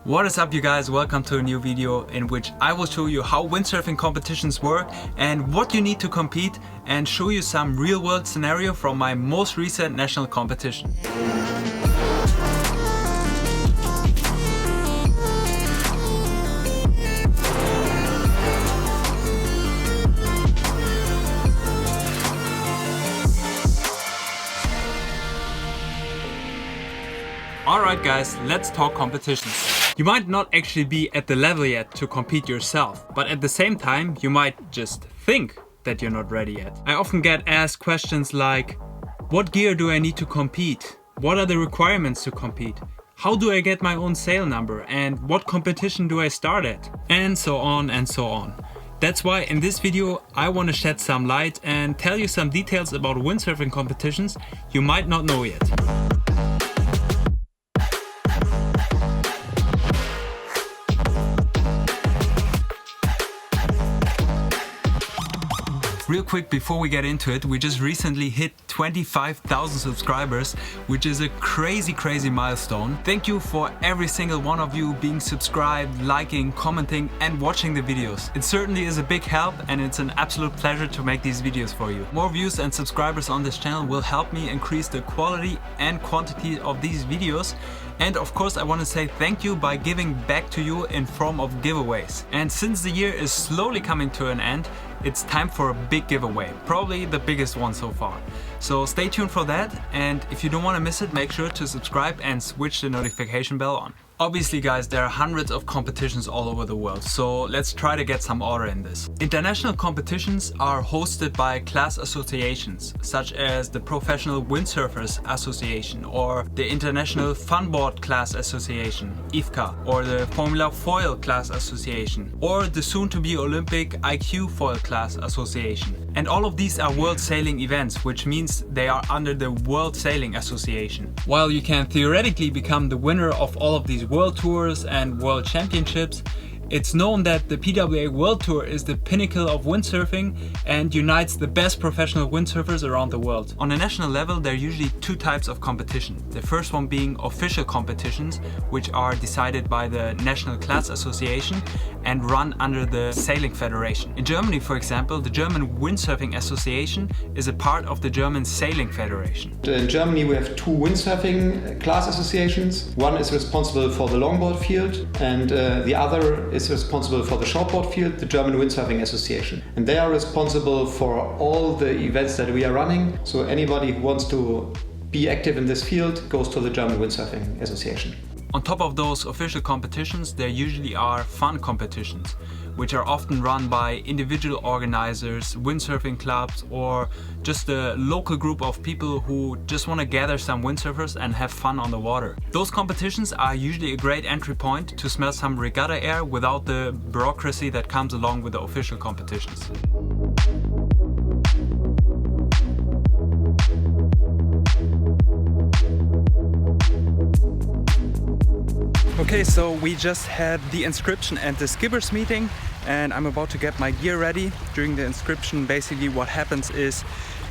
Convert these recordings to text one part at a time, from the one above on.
What is up, you guys? Welcome to a new video in which I will show you how windsurfing competitions work and what you need to compete, and show you some real world scenario from my most recent national competition. Alright guys, let's talk competitions. You might not actually be at the level yet to compete yourself, but at the same time you might just think that you're not ready yet. I often get asked questions like, what gear do I need to compete? What are the requirements to compete? How do I get my own sail number? And what competition do I start at? And so on and so on. That's why in this video I want to shed some light and tell you some details about windsurfing competitions you might not know yet. Real quick before we get into it, we just recently hit 25,000 subscribers, which is a crazy milestone. Thank you for every single one of you being subscribed, liking, commenting and watching the videos. It certainly is a big help and it's an absolute pleasure to make these videos for you. More views and subscribers on this channel will help me increase the quality and quantity of these videos. And of course I want to say thank you by giving back to you in form of giveaways. And since the year is slowly coming to an end, it's time for a big giveaway, probably the biggest one so far. So stay tuned for that, and if you don't want to miss it, make sure to subscribe and switch the notification bell on. Obviously guys, there are hundreds of competitions all over the world, so let's try to get some order in this. International competitions are hosted by class associations, such as the Professional Windsurfers Association or the International Funboard Class Association, IFCA, or the Formula Foil Class Association, or the soon-to-be Olympic IQ Foil Class Association. And all of these are world sailing events, which means they are under the World Sailing Association. While you can theoretically become the winner of all of these World Tours and World Championships, it's known that the PWA World Tour is the pinnacle of windsurfing and unites the best professional windsurfers around the world. On a national level, there are usually two types of competition. The first one being official competitions, which are decided by the National Class Association and run under the Sailing Federation. In Germany, for example, the German Windsurfing Association is a part of the German Sailing Federation. In Germany we have two windsurfing class associations. One is responsible for the longboard field and the other is responsible for the shortboard field, the German Windsurfing Association. And they are responsible for all the events that we are running. So anybody who wants to be active in this field goes to the German Windsurfing Association. On top of those official competitions, there usually are fun competitions, which are often run by individual organizers, windsurfing clubs, or just a local group of people who just want to gather some windsurfers and have fun on the water. Those competitions are usually a great entry point to smell some regatta air without the bureaucracy that comes along with the official competitions. Okay, so we just had the inscription and the skippers meeting, and I'm about to get my gear ready. During the inscription, basically what happens is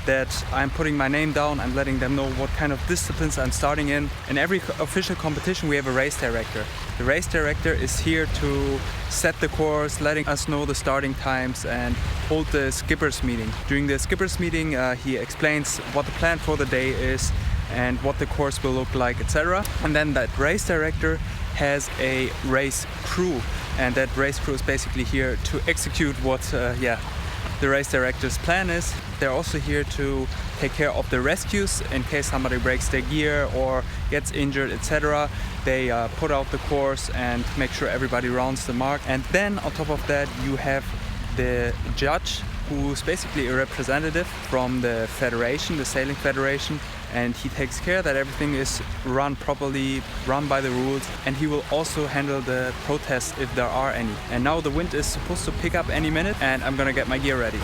that I'm putting my name down, I'm letting them know what kind of disciplines I'm starting in. In every official competition we have a race director. The race director is here to set the course, letting us know the starting times and hold the skippers meeting. During the skippers meeting he explains what the plan for the day is and what the course will look like, etc. And then that race director has a race crew, and that race crew is basically here to execute what the race director's plan is. They're also here to take care of the rescues in case somebody breaks their gear or gets injured, etc. They put out the course and make sure everybody rounds the mark. And then on top of that you have the judge, who's basically a representative from the federation, the Sailing Federation, and he takes care that everything is run properly, run by the rules, and he will also handle the protests if there are any. And now the wind is supposed to pick up any minute and I'm gonna get my gear ready.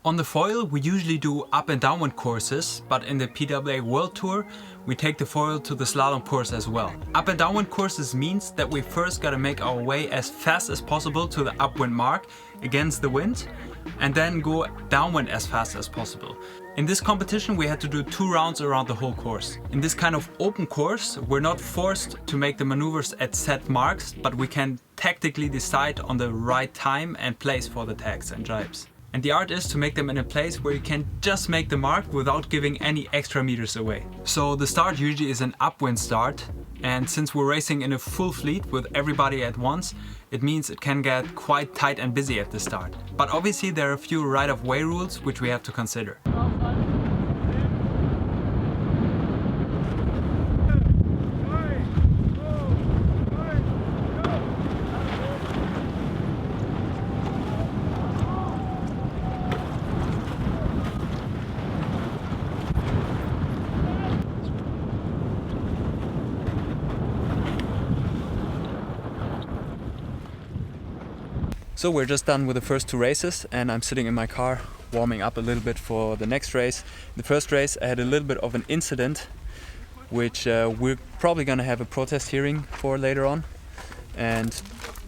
On the foil, we usually do up and downwind courses, but in the PWA World Tour, we take the foil to the slalom course as well. Up and downwind courses means that we first gotta make our way as fast as possible to the upwind mark against the wind, and then go downwind as fast as possible. In this competition, we had to do 2 rounds around the whole course. In this kind of open course, we're not forced to make the maneuvers at set marks, but we can tactically decide on the right time and place for the tags and jibes. And the art is to make them in a place where you can just make the mark without giving any extra meters away. So the start usually is an upwind start, and since we're racing in a full fleet with everybody at once, it means it can get quite tight and busy at the start. But obviously there are a few right-of-way rules which we have to consider. So we're just done with the first 2 races and I'm sitting in my car warming up a little bit for the next race. The first race I had a little bit of an incident which we're probably gonna have a protest hearing for later on. And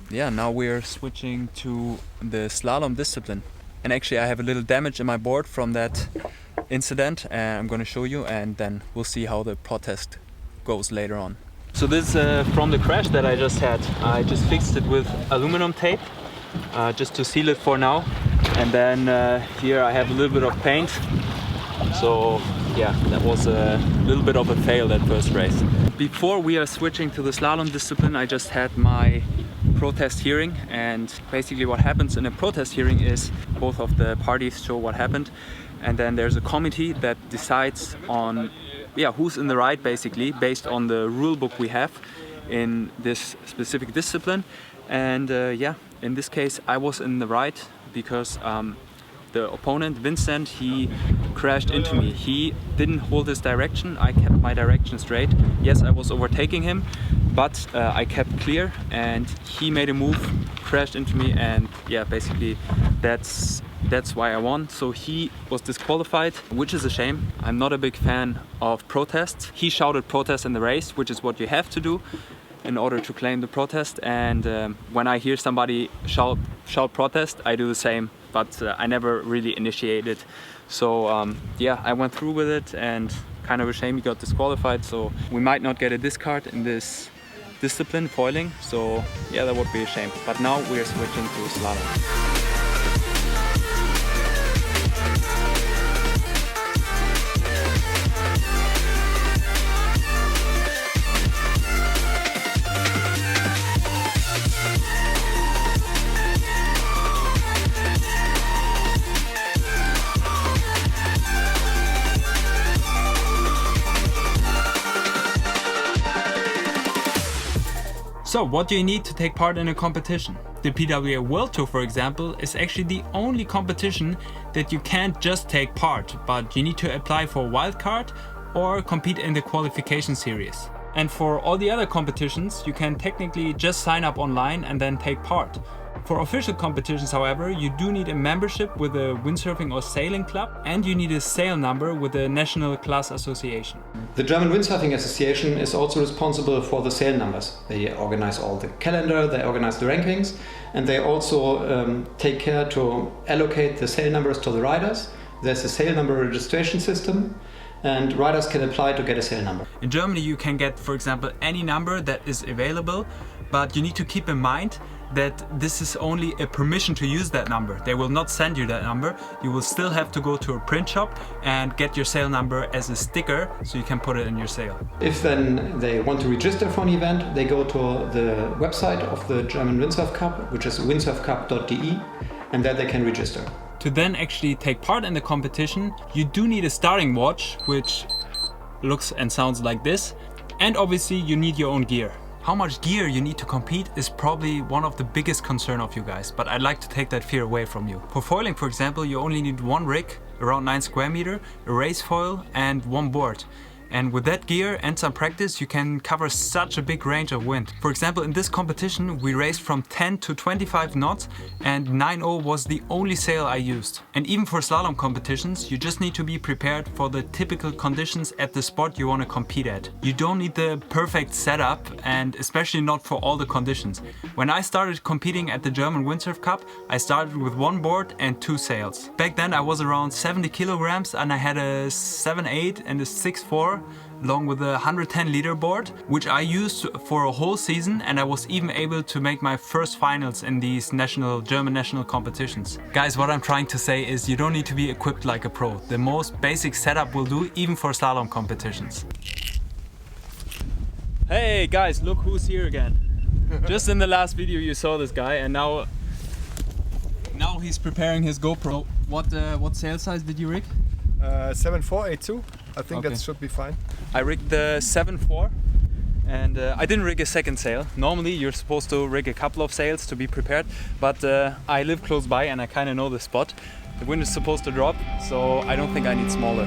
yeah, now we're switching to the slalom discipline. And actually I have a little damage in my board from that incident and I'm gonna show you, and then we'll see how the protest goes later on. So this is from the crash that I just had. I just fixed it with aluminum tape. Just to seal it for now, and then here I have a little bit of paint. So yeah, that was a little bit of a fail, that first race. Before we are switching to the slalom discipline, I just had my protest hearing, and basically what happens in a protest hearing is both of the parties show what happened, and then there's a committee that decides on who's in the right, basically based on the rule book we have in this specific discipline. And in this case I was in the right because the opponent, Vincent, he crashed into me. He didn't hold his direction, I kept my direction straight. Yes, I was overtaking him, but I kept clear and he made a move, crashed into me, and yeah, basically that's why I won. So he was disqualified, which is a shame. I'm not a big fan of protests. He shouted protest in the race, which is what you have to do in order to claim the protest, and when I hear somebody shout protest, I do the same, but I never really initiated. So yeah, I went through with it, and kind of a shame he got disqualified, so we might not get a discard in this discipline, foiling, so yeah, that would be a shame. But now we are switching to slalom. So what do you need to take part in a competition? The PWA World Tour, for example, is actually the only competition that you can't just take part, but you need to apply for a wildcard or compete in the qualification series. And for all the other competitions, you can technically just sign up online and then take part. For official competitions, however, you do need a membership with a windsurfing or sailing club, and you need a sail number with the National Class Association. The German Windsurfing Association is also responsible for the sail numbers. They organize all the calendar, they organize the rankings, and they also take care to allocate the sail numbers to the riders. There's a sail number registration system, and riders can apply to get a sail number. In Germany you can get, for example, any number that is available, but you need to keep in mind that this is only a permission to use that number. They will not send you that number. You will still have to go to a print shop and get your sail number as a sticker so you can put it in your sail. If then they want to register for an event, they go to the website of the German Windsurf Cup, which is windsurfcup.de, and there they can register. To then actually take part in the competition, you do need a starting watch, which looks and sounds like this, and obviously you need your own gear. How much gear you need to compete is probably one of the biggest concern of you guys, but I'd like to take that fear away from you. For foiling, for example, you only need one rig, around 9 square meter, a race foil and one board. And with that gear and some practice, you can cover such a big range of wind. For example, in this competition, we raced from 10 to 25 knots and 9.0 was the only sail I used. And even for slalom competitions, you just need to be prepared for the typical conditions at the spot you want to compete at. You don't need the perfect setup, and especially not for all the conditions. When I started competing at the German Windsurf Cup, I started with one board and 2 sails. Back then I was around 70 kilograms and I had a 7.8 and a 6.4 along with a 110 liter board, which I used for a whole season, and I was even able to make my first finals in these German national competitions. Guys, what I'm trying to say is you don't need to be equipped like a pro. The most basic setup will do even for slalom competitions. Hey guys, look who's here again. Just in the last video you saw this guy, and now he's preparing his GoPro. What sail size did you rig? 7.482. I think Okay. that should be fine. I rigged the 7.4 and I didn't rig a second sail. Normally you're supposed to rig a couple of sails to be prepared, but I live close by and I kind of know the spot. The wind is supposed to drop, so I don't think I need smaller.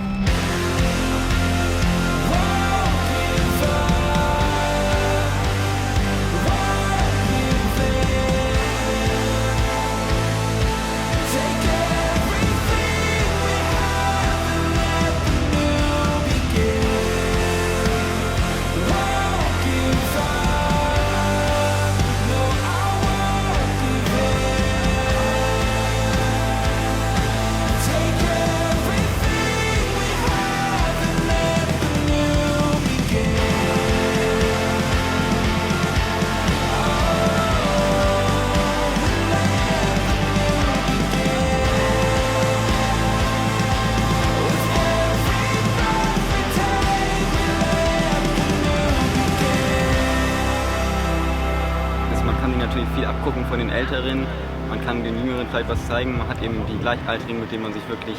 Viel abgucken von den Älteren, man kann den Jüngeren vielleicht was zeigen, man hat eben die Gleichaltrigen, mit denen man sich wirklich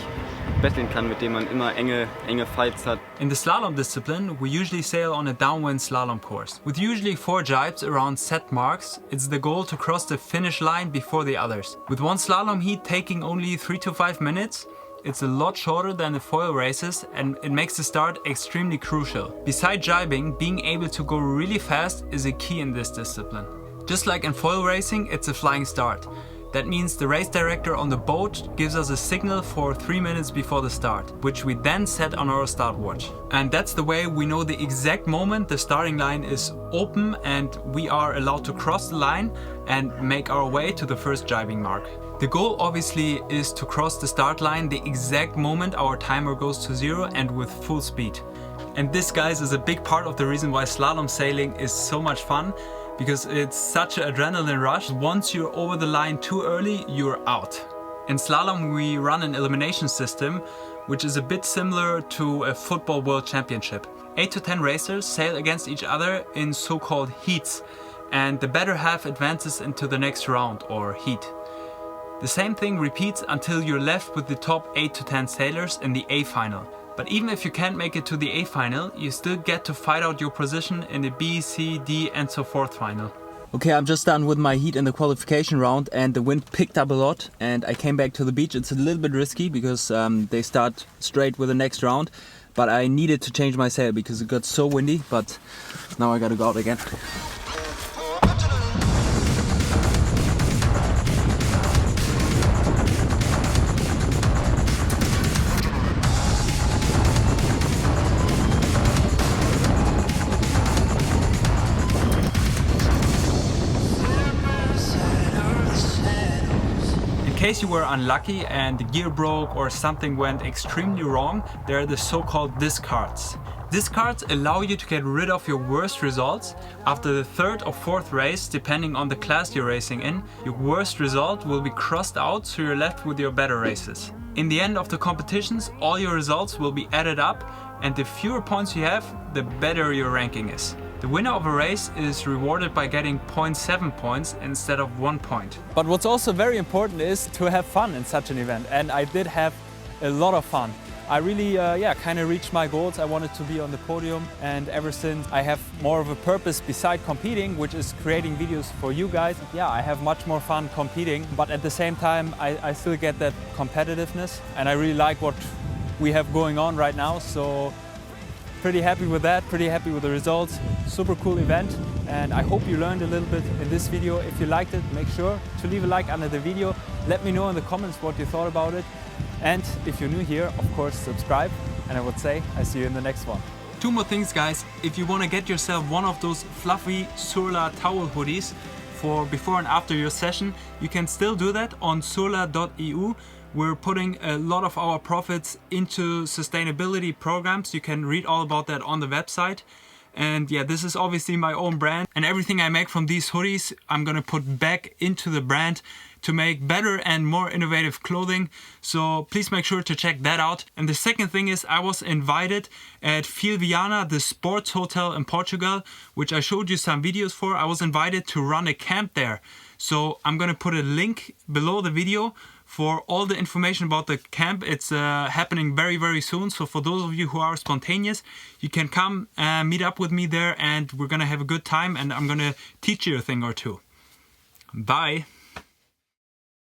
betteln kann, mit denen man immer enge Fights hat. In the slalom discipline, we usually sail on a downwind slalom course. With usually 4 jibes around set marks, it's the goal to cross the finish line before the others. With one slalom heat taking only 3 to 5 minutes, it's a lot shorter than the foil races and it makes the start extremely crucial. Besides jibing, being able to go really fast is a key in this discipline. Just like in foil racing, it's a flying start. That means the race director on the boat gives us a signal for 3 minutes before the start, which we then set on our start watch. And that's the way we know the exact moment the starting line is open and we are allowed to cross the line and make our way to the first jibing mark. The goal obviously is to cross the start line the exact moment our timer goes to 0 and with full speed. And this, guys, is a big part of the reason why slalom sailing is so much fun, because it's such an adrenaline rush. Once you're over the line too early, you're out. In slalom we run an elimination system, which is a bit similar to a football world championship. 8 to 10 racers sail against each other in so-called heats, and the better half advances into the next round or heat. The same thing repeats until you're left with the top 8 to 10 sailors in the A final. But even if you can't make it to the A final, you still get to fight out your position in the B, C, D and so forth final. Okay, I'm just done with my heat in the qualification round and the wind picked up a lot and I came back to the beach. It's a little bit risky because they start straight with the next round, but I needed to change my sail because it got so windy, but now I gotta go out again. In case you were unlucky and the gear broke or something went extremely wrong, there are the so-called discards. Discards allow you to get rid of your worst results. After the 3rd or 4th race, depending on the class you're racing in, your worst result will be crossed out, so you're left with your better races. In the end of the competitions, all your results will be added up, and the fewer points you have, the better your ranking is. The winner of a race is rewarded by getting 0.7 points instead of 1 point. But what's also very important is to have fun in such an event, and I did have a lot of fun. I really kind of reached my goals. I wanted to be on the podium, and ever since I have more of a purpose beside competing, which is creating videos for you guys. Yeah, I have much more fun competing, but at the same time I still get that competitiveness, and I really like what we have going on right now. So pretty happy with that, pretty happy with the results. Super cool event, and I hope you learned a little bit in this video. If you liked it, make sure to leave a like under the video. Let me know in the comments what you thought about it. And if you're new here, of course, subscribe. And I would say, I see you in the next one. Two more things, guys. If you want to get yourself one of those fluffy Surla towel hoodies for before and after your session, you can still do that on surla.eu. We're putting a lot of our profits into sustainability programs. You can read all about that on the website. And yeah, this is obviously my own brand, and everything I make from these hoodies I'm gonna put back into the brand to make better and more innovative clothing. So please make sure to check that out. And the second thing is, I was invited at Viana, the sports hotel in Portugal, which I showed you some videos for. I was invited to run a camp there. So I'm gonna put a link below the video for all the information about the camp. It's happening very, very soon. So for those of you who are spontaneous, you can come meet up with me there, and we're gonna have a good time, and I'm gonna teach you a thing or two. Bye.